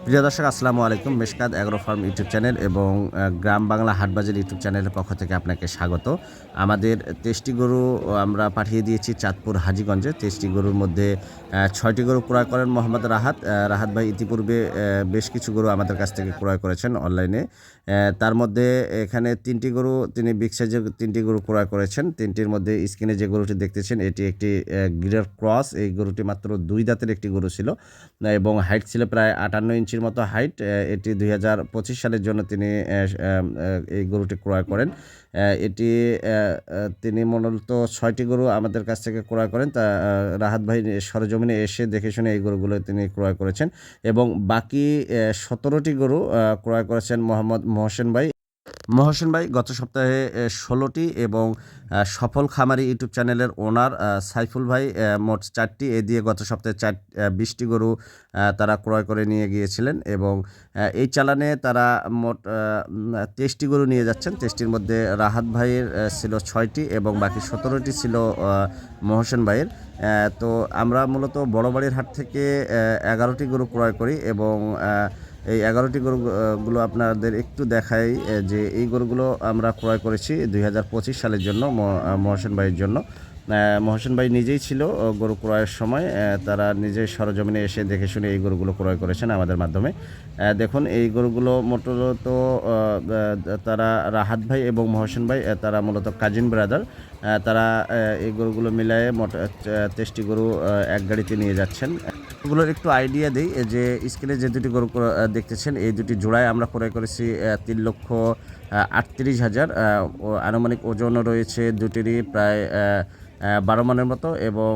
প্রিয় দর্শক আসসালামু আলাইকুম। Mishkat agro farm YouTube channel এবং গ্রাম বাংলা হাটবাজার ইউটিউব চ্যানেলের পক্ষ থেকে আপনাকে স্বাগত। আমাদের ২৩টি গরু আমরা পাঠিয়ে দিয়েছি চাঁদপুর হাজীগঞ্জে। ২৩টি গরুর মধ্যে ৬টি গরু ক্রয় করেন মোহাম্মদ রাহাত। রাহাত ভাই ইতিপূর্বে বেশ কিছু গরু আমাদের কাছ থেকে ক্রয় করেছেন অনলাইনে। তার মধ্যে এখানে ৩টি গরু তিনি বিগ সাইজের ৩টি গরু ক্রয় করেছেন। ৩টির মধ্যে স্ক্রিনে যে গরুটি দেখতেছেন এটি একটি গিরের ক্রস। এই গরুটি মাত্র ২ দাঁতের একটি গরু ছিল এবং হাইট ছিল প্রায় ৫৮ ইঞ্চির মতো হাইট। এটি ২০২৫ সালের জন্য তিনি এই গরুটি ক্রয় করেন। এটি তিনি মূলত ৬টি গরু আমাদের কাছ থেকে ক্রয় করেন। তা রাহাত ভাই সরেজমিনে এসে দেখে শুনে এই গরুগুলো তিনি ক্রয় করেছেন এবং বাকি ১৭টি গরু ক্রয় করেছেন মোহাম্মদ মহসেন ভাই। মহসেন ভাই গত সপ্তাহে ১৬টি এবং সফল খামারি ইউটিউব চ্যানেলের ওনার সাইফুল ভাই মোট ৪টি এ দিয়ে গত সপ্তাহে ২০টি গরু তারা ক্রয় করে নিয়ে গিয়েছিলেন এবং এই চালানে তারা মোট ২৩টি গরু নিয়ে যাচ্ছেন। ২৩টির মধ্যে রাহাত ভাইয়ের ছিল ৬টি এবং বাকি ১৭টি ছিল মহসেন ভাইয়ের। তো আমরা মূলত বড়বাড়ির হাট থেকে ১১টি গরু ক্রয় করি এবং এই ১১টি গরুগুলো আপনাদের একটু দেখাই যে এই গরুগুলো আমরা ক্রয় করেছি ২০২৫ সালের জন্য মহসেন ভাইয়ের জন্য। মহসেন ভাই নিজেই ছিল গরু ক্রয়ের সময়। তারা নিজেই সরজমিনে এসে দেখে শুনে এই গরুগুলো ক্রয় করেছেন আমাদের মাধ্যমে। দেখুন এই গরুগুলো মূলত তারা রাহাত ভাই এবং মহসেন ভাই তারা মূলত কাজিন ব্রাদার। তারা এই গরুগুলো মিলায়ে মোট ২৩টি গরু এক গাড়িতে নিয়ে যাচ্ছেন। এগুলোর একটু আইডিয়া দিই যে স্ক্রিনে যে দুটি গরু দেখতেছেন এই দুটি জোড়ায় আমরা ক্রয় করেছি ৩,৩৮,০০০। আনুমানিক ওজনও রয়েছে দুটিরই প্রায় ১২ মনের মতো এবং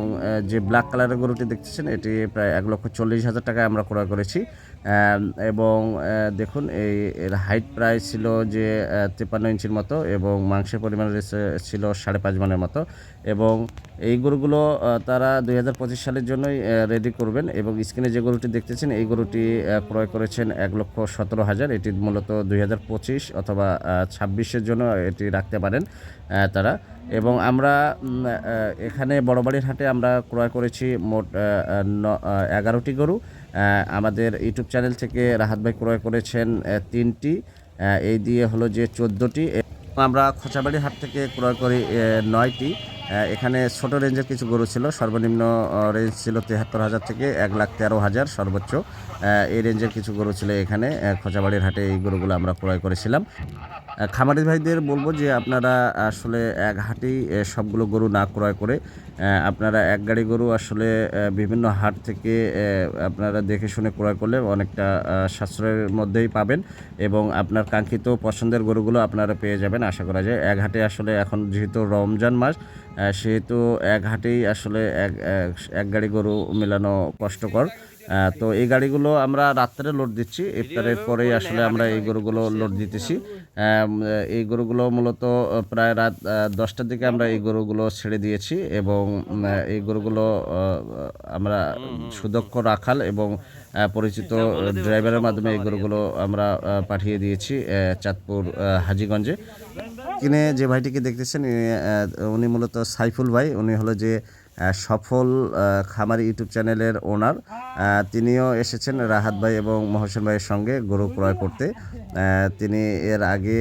যে ব্ল্যাক কালারের গরুটি দেখতেছেন এটি প্রায় ১,৪০,০০০ টাকায় আমরা ক্রয় করেছি। এবং দেখুন এর হাইট প্রায় ছিল যে ৫৩ ইঞ্চির মতো এবং মাংসের পরিমাণ ছিল ৫.৫ মনের মতো এবং এই গরুগুলো তারা ২০২৫ সালের জন্যই রেডি করবেন এবং স্ক্রিনে যে গরুটি দেখতেছেন এই গরুটি ক্রয় করেছেন ১,১৭,০০০। এটি মূলত ২০২৫ অথবা ২৬-এর জন্য এটি রাখতে পারেন তারা। এবং আমরা এখানে বড়বাড়ির হাটে আমরা ক্রয় করেছি মোট ১১টি গরু। আমাদের ইউটিউব চ্যানেল থেকে রাহাত ভাই ক্রয় করেছেন ৩টি, এই দিয়ে হলো যে ১৪টি। আমরা খোঁচাবাড়ি হাট থেকে ক্রয় করি ৯টি। এখানে ছোট রেঞ্জের কিছু গরু ছিল, সর্বনিম্ন রেঞ্জ ছিল ৭৩,০০০ থেকে ১,১৩,০০০ সর্বোচ্চ। এই রেঞ্জের কিছু গরু ছিল এখানে খোঁচাবাড়ির হাটে এই গরুগুলো আমরা ক্রয় করেছিলাম। খামারি ভাইদের বলবো যে আপনারা আসলে এক হাটেই সবগুলো গরু না ক্রয় করে আপনারা এক গাড়ি গরু আসলে বিভিন্ন হাট থেকে আপনারা দেখে শুনে ক্রয় করলে অনেকটা সাশ্রয়ের মধ্যেই পাবেন এবং আপনার কাঙ্ক্ষিত পছন্দের গরুগুলো আপনারা পেয়ে যাবেন আশা করা যায়। এক হাটে আসলে এখন যেহেতু রমজান মাস সেহেতু এক হাটেই আসলে এক গাড়ি গরু মেলানো কষ্টকর। তো এই গাড়িগুলো আমরা রাত্রে লোড দিচ্ছি, ইফতারের পরেই আসলে আমরা এই গরুগুলো লোড দিতেছি। এই গরুগুলো মূলত প্রায় রাত ১০টার দিকে আমরা এই গরুগুলো ছেড়ে দিয়েছি এবং এই গরুগুলো আমরা সুদক্ষ রাখাল এবং পরিচিত ড্রাইভারের মাধ্যমে এই গরুগুলো আমরা পাঠিয়ে দিয়েছি চাঁদপুর হাজীগঞ্জে। কিনে যে ভাইটিকে দেখতেছেন উনি মূলত সাইফুল ভাই। উনি হলো যে সফল খামারি ইউটিউব চ্যানেলের ওনার। তিনিও এসেছেন রাহাত ভাই এবং মহসেন ভাইয়ের সঙ্গে গরু ক্রয় করতে। তিনি এর আগে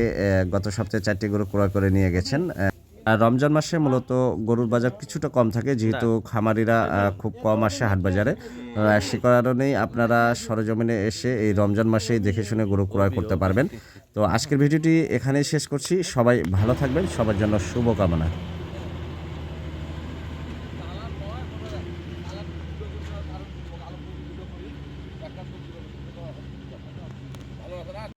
গত সপ্তাহে ৪টি গরু ক্রয় করে নিয়ে গেছেন। আর রমজান মাসে মূলত গরুর বাজার কিছুটা কম থাকে যেহেতু খামারিরা খুব কম আসে হাট বাজারে। সে কারণেই আপনারা সরেজমিনে এসে এই রমজান মাসেই দেখে শুনে গরু ক্রয় করতে পারবেন। তো আজকের ভিডিওটি এখানেই শেষ করছি। সবাই ভালো থাকবেন, সবার জন্য শুভকামনা।